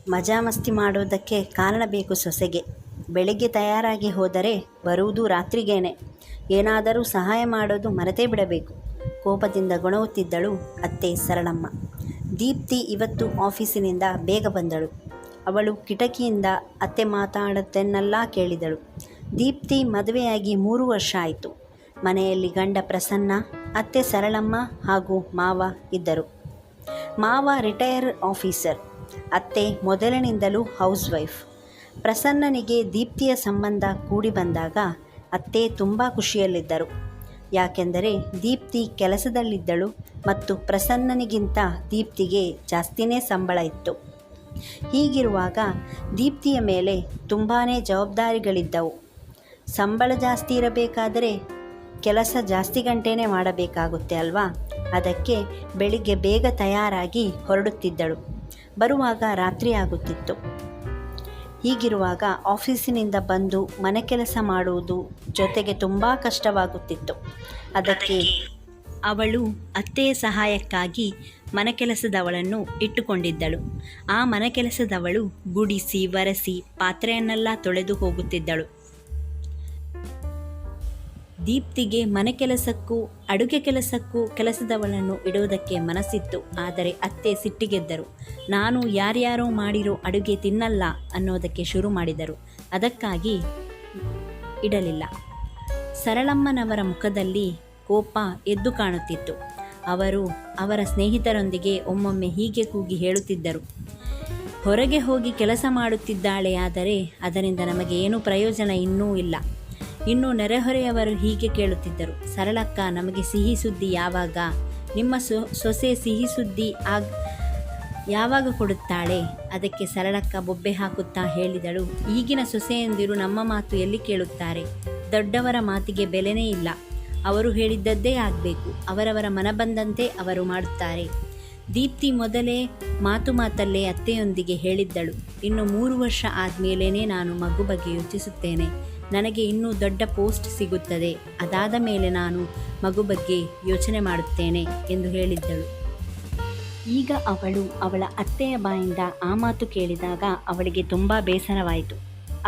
ಮಜಾ ಮಸ್ತಿ ಮಾಡೋದಕ್ಕೆ ಕಾರಣ ಬೇಕು ಸೊಸೆಗೆ. ಬೆಳಿಗ್ಗೆ ತಯಾರಾಗಿ ಹೋದರೆ ಬರುವುದು ರಾತ್ರಿಗೇನೆ. ಏನಾದರೂ ಸಹಾಯ ಮಾಡೋದು ಮರೆತೇ ಬಿಡಬೇಕು. ಕೋಪದಿಂದ ಗೊಣಗುತ್ತಿದ್ದಳು ಅತ್ತೆ ಸರಳಮ್ಮ. ದೀಪ್ತಿ ಇವತ್ತು ಆಫೀಸಿನಿಂದ ಬೇಗ ಬಂದಳು. ಅವಳು ಕಿಟಕಿಯಿಂದ ಅತ್ತೆ ಮಾತಾಡುತ್ತನ್ನೆಲ್ಲ ಕೇಳಿದಳು. ದೀಪ್ತಿ ಮದುವೆಯಾಗಿ 3 ವರ್ಷ ಆಯಿತು. ಮನೆಯಲ್ಲಿ ಗಂಡ ಪ್ರಸನ್ನ, ಅತ್ತೆ ಸರಳಮ್ಮ ಹಾಗೂ ಮಾವ ಇದ್ದರು. ಮಾವ ರಿಟೈರ್ ಆಫೀಸರ್, ಅತ್ತೆ ಮೊದಲಿನಿಂದಲೂ ಹೌಸ್ ವೈಫ್. ಪ್ರಸನ್ನನಿಗೆ ದೀಪ್ತಿಯ ಸಂಬಂಧ ಕೂಡಿ ಬಂದಾಗ ಅತ್ತೆ ತುಂಬ ಖುಷಿಯಲ್ಲಿದ್ದರು. ಯಾಕೆಂದರೆ ದೀಪ್ತಿ ಕೆಲಸದಲ್ಲಿದ್ದಳು ಮತ್ತು ಪ್ರಸನ್ನನಿಗಿಂತ ದೀಪ್ತಿಗೆ ಜಾಸ್ತಿನೇ ಸಂಬಳ ಇತ್ತು. ಹೀಗಿರುವಾಗ ದೀಪ್ತಿಯ ಮೇಲೆ ತುಂಬಾ ಜವಾಬ್ದಾರಿಗಳಿದ್ದವು. ಸಂಬಳ ಜಾಸ್ತಿ ಇರಬೇಕಾದರೆ ಕೆಲಸ ಜಾಸ್ತಿ ಗಂಟೆನೇ ಮಾಡಬೇಕಾಗುತ್ತೆ ಅಲ್ವಾ? ಅದಕ್ಕೆ ಬೆಳಿಗ್ಗೆ ಬೇಗ ತಯಾರಾಗಿ ಹೊರಡುತ್ತಿದ್ದಳು. ಬರುವಾಗ ರಾತ್ರಿ ಆಗುತ್ತಿತ್ತು. ಹೀಗಿರುವಾಗ ಆಫೀಸಿನಿಂದ ಬಂದು ಮನೆ ಕೆಲಸ ಮಾಡುವುದು ಜೊತೆಗೆ ತುಂಬ ಕಷ್ಟವಾಗುತ್ತಿತ್ತು. ಅದಕ್ಕೆ ಅವಳು ಅತ್ತೆಯ ಸಹಾಯಕ್ಕಾಗಿ ಮನೆ ಕೆಲಸದವಳನ್ನು ಇಟ್ಟುಕೊಂಡಿದ್ದಳು. ಆ ಮನೆ ಕೆಲಸದವಳು ಗುಡಿಸಿ ಒರೆಸಿ ಪಾತ್ರೆಯನ್ನೆಲ್ಲ ತೊಳೆದು ಹೋಗುತ್ತಿದ್ದಳು. ದೀಪ್ತಿಗೆ ಮನೆ ಕೆಲಸಕ್ಕೂ ಅಡುಗೆ ಕೆಲಸಕ್ಕೂ ಕೆಲಸದವಳನ್ನು ಇಡುವುದಕ್ಕೆ ಮನಸ್ಸಿತ್ತು. ಆದರೆ ಅತ್ತೆ ಸಿಟ್ಟಿಗೆದ್ದರು. ನಾನು ಯಾರ್ಯಾರೋ ಮಾಡಿರೋ ಅಡುಗೆ ತಿನ್ನಲ್ಲ ಅನ್ನೋದಕ್ಕೆ ಶುರು ಮಾಡಿದರು. ಅದಕ್ಕಾಗಿ ಇಡಲಿಲ್ಲ. ಸರಳಮ್ಮನವರ ಮುಖದಲ್ಲಿ ಕೋಪ ಎದ್ದು ಕಾಣುತ್ತಿತ್ತು. ಅವರು ಅವರ ಸ್ನೇಹಿತರೊಂದಿಗೆ ಒಮ್ಮೊಮ್ಮೆ ಹೀಗೆ ಕೂಗಿ ಹೇಳುತ್ತಿದ್ದರು, ಹೊರಗೆ ಹೋಗಿ ಕೆಲಸ ಮಾಡುತ್ತಿದ್ದಾಳೆ, ಆದರೆ ಅದರಿಂದ ನಮಗೆ ಏನೂ ಪ್ರಯೋಜನ ಇನ್ನೂ ಇಲ್ಲ. ಇನ್ನು ನೆರೆಹೊರೆಯವರು ಹೀಗೆ ಕೇಳುತ್ತಿದ್ದರು, ಸರಳಕ್ಕ ನಮಗೆ ಸಿಹಿ ಸುದ್ದಿ ಯಾವಾಗ? ನಿಮ್ಮ ಸೊಸೆ ಸಿಹಿ ಸುದ್ದಿ ಯಾವಾಗ ಕೊಡುತ್ತಾಳೆ? ಅದಕ್ಕೆ ಸರಳಕ್ಕ ಬೊಬ್ಬೆ ಹಾಕುತ್ತಾ ಹೇಳಿದಳು, ಈಗಿನ ಸೊಸೆಯಂದಿರು ನಮ್ಮ ಮಾತು ಎಲ್ಲಿ ಕೇಳುತ್ತಾರೆ? ದೊಡ್ಡವರ ಮಾತಿಗೆ ಬೆಲೆನೇ ಇಲ್ಲ. ಅವರು ಹೇಳಿದ್ದದ್ದೇ ಆಗಬೇಕು. ಅವರವರ ಮನ ಬಂದಂತೆ ಅವರು ಮಾಡುತ್ತಾರೆ. ದೀಪ್ತಿ ಮೊದಲೇ ಮಾತಲ್ಲೇ ಅತ್ತೆಯೊಂದಿಗೆ ಹೇಳಿದ್ದಳು, ಇನ್ನು 3 ವರ್ಷ ಆದಮೇಲೇ ನಾನು ಮಗು ಬಗ್ಗೆ ಯೋಚಿಸುತ್ತೇನೆ. ನನಗೆ ಇನ್ನೂ ದೊಡ್ಡ ಪೋಸ್ಟ್ ಸಿಗುತ್ತದೆ. ಅದಾದ ಮೇಲೆ ನಾನು ಮಗು ಬಗ್ಗೆ ಯೋಚನೆ ಮಾಡುತ್ತೇನೆ ಎಂದು ಹೇಳಿದ್ದಳು. ಈಗ ಅವಳು ಅವಳ ಅತ್ತೆಯ ಬಾಯಿಂದ ಆ ಮಾತು ಕೇಳಿದಾಗ ಅವಳಿಗೆ ತುಂಬ ಬೇಸರವಾಯಿತು.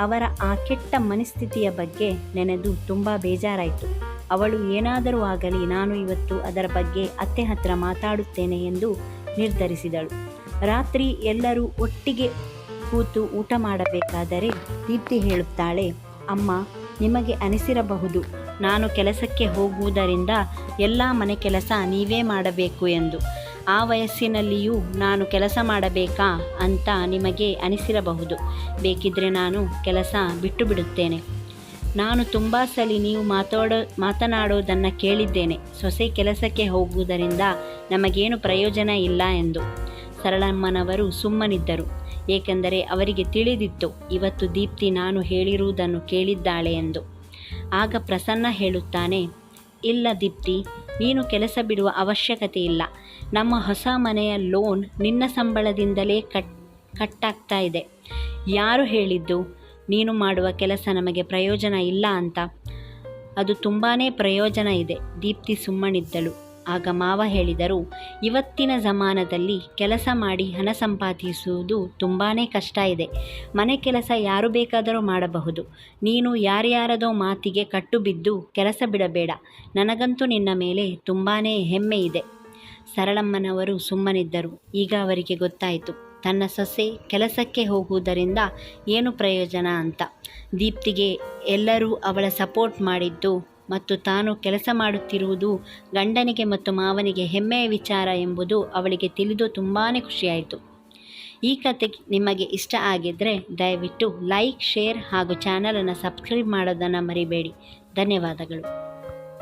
ಅವರ ಆ ಕೆಟ್ಟ ಮನಸ್ಥಿತಿಯ ಬಗ್ಗೆ ನೆನೆದು ತುಂಬ ಬೇಜಾರಾಯಿತು. ಅವಳು ಏನಾದರೂ ಆಗಲಿ, ನಾನು ಇವತ್ತು ಅದರ ಬಗ್ಗೆ ಅತ್ತೆ ಹತ್ರ ಮಾತಾಡುತ್ತೇನೆ ಎಂದು ನಿರ್ಧರಿಸಿದಳು. ರಾತ್ರಿ ಎಲ್ಲರೂ ಒಟ್ಟಿಗೆ ಕೂತು ಊಟ ಮಾಡಬೇಕಾದರೆ ದೀಪ್ತಿ ಹೇಳುತ್ತಾಳೆ, ಅಮ್ಮ, ನಿಮಗೆ ಅನಿಸಿರಬಹುದು ನಾನು ಕೆಲಸಕ್ಕೆ ಹೋಗುವುದರಿಂದ ಎಲ್ಲ ಮನೆ ಕೆಲಸ ನೀವೇ ಮಾಡಬೇಕು ಎಂದು. ಆ ವಯಸ್ಸಿನಲ್ಲಿಯೂ ನಾನು ಕೆಲಸ ಮಾಡಬೇಕಾ ಅಂತ ನಿಮಗೆ ಅನಿಸಿರಬಹುದು. ಬೇಕಿದ್ರೆ ನಾನು ಕೆಲಸ ಬಿಟ್ಟು ಬಿಡುತ್ತೇನೆ. ನಾನು ತುಂಬ ಸಲ ನೀವು ಮಾತನಾಡೋದನ್ನು ಕೇಳಿದ್ದೇನೆ, ಸೊಸೆ ಕೆಲಸಕ್ಕೆ ಹೋಗುವುದರಿಂದ ನಮಗೇನು ಪ್ರಯೋಜನ ಇಲ್ಲ ಎಂದು. ಸರಳಮ್ಮನವರು ಸುಮ್ಮನಿದ್ದರು. ಏಕೆಂದರೆ ಅವರಿಗೆ ತಿಳಿದಿತ್ತು ಇವತ್ತು ದೀಪ್ತಿ ನಾನು ಹೇಳಿರುವುದನ್ನು ಕೇಳಿದ್ದಾಳೆ ಎಂದು. ಆಗ ಪ್ರಸನ್ನ ಹೇಳುತ್ತಾನೆ, ಇಲ್ಲ ದೀಪ್ತಿ, ನೀನು ಕೆಲಸ ಬಿಡುವ ಅವಶ್ಯಕತೆ ಇಲ್ಲ. ನಮ್ಮ ಹೊಸ ಮನೆಯ ಲೋನ್ ನಿನ್ನ ಸಂಬಳದಿಂದಲೇ ಕಟ್ಟಾಗ್ತಾ ಇದೆ. ಯಾರು ಹೇಳಿದ್ದು ನೀನು ಮಾಡುವ ಕೆಲಸ ನಮಗೆ ಪ್ರಯೋಜನ ಇಲ್ಲ ಅಂತ? ಅದು ತುಂಬಾ ಪ್ರಯೋಜನ ಇದೆ. ದೀಪ್ತಿ ಸುಮ್ಮನಿದ್ದಳು. ಆಗ ಮಾವ ಹೇಳಿದರು, ಇವತ್ತಿನ ಜಮಾನದಲ್ಲಿ ಕೆಲಸ ಮಾಡಿ ಹಣ ಸಂಪಾದಿಸುವುದು ತುಂಬಾ ಕಷ್ಟ ಇದೆ. ಮನೆ ಕೆಲಸ ಯಾರು ಬೇಕಾದರೂ ಮಾಡಬಹುದು. ನೀನು ಯಾರ್ಯಾರದೋ ಮಾತಿಗೆ ಕಟ್ಟು ಬಿದ್ದು ಕೆಲಸ ಬಿಡಬೇಡ. ನನಗಂತೂ ನಿನ್ನ ಮೇಲೆ ತುಂಬಾ ಹೆಮ್ಮೆ ಇದೆ. ಸರಳಮ್ಮನವರು ಸುಮ್ಮನಿದ್ದರು. ಈಗ ಅವರಿಗೆ ಗೊತ್ತಾಯಿತು ತನ್ನ ಸೊಸೆ ಕೆಲಸಕ್ಕೆ ಹೋಗುವುದರಿಂದ ಏನು ಪ್ರಯೋಜನ ಅಂತ. ದೀಪ್ತಿಗೆ ಎಲ್ಲರೂ ಅವಳ ಸಪೋರ್ಟ್ ಮಾಡಿದ್ದು ಮತ್ತು ತಾನು ಕೆಲಸ ಮಾಡುತ್ತಿರುವುದು ಗಂಡನಿಗೆ ಮತ್ತು ಮಾವನಿಗೆ ಹೆಮ್ಮೆಯ ವಿಚಾರ ಎಂಬುದು ಅವಳಿಗೆ ತಿಳಿದು ತುಂಬಾ ಖುಷಿಯಾಯಿತು. ಈ ಕತೆ ನಿಮಗೆ ಇಷ್ಟ ಆಗಿದ್ದರೆ ದಯವಿಟ್ಟು ಲೈಕ್, ಶೇರ್ ಹಾಗೂ ಚಾನಲನ್ನು ಸಬ್ಸ್ಕ್ರೈಬ್ ಮಾಡೋದನ್ನು ಮರಿಬೇಡಿ. ಧನ್ಯವಾದಗಳು.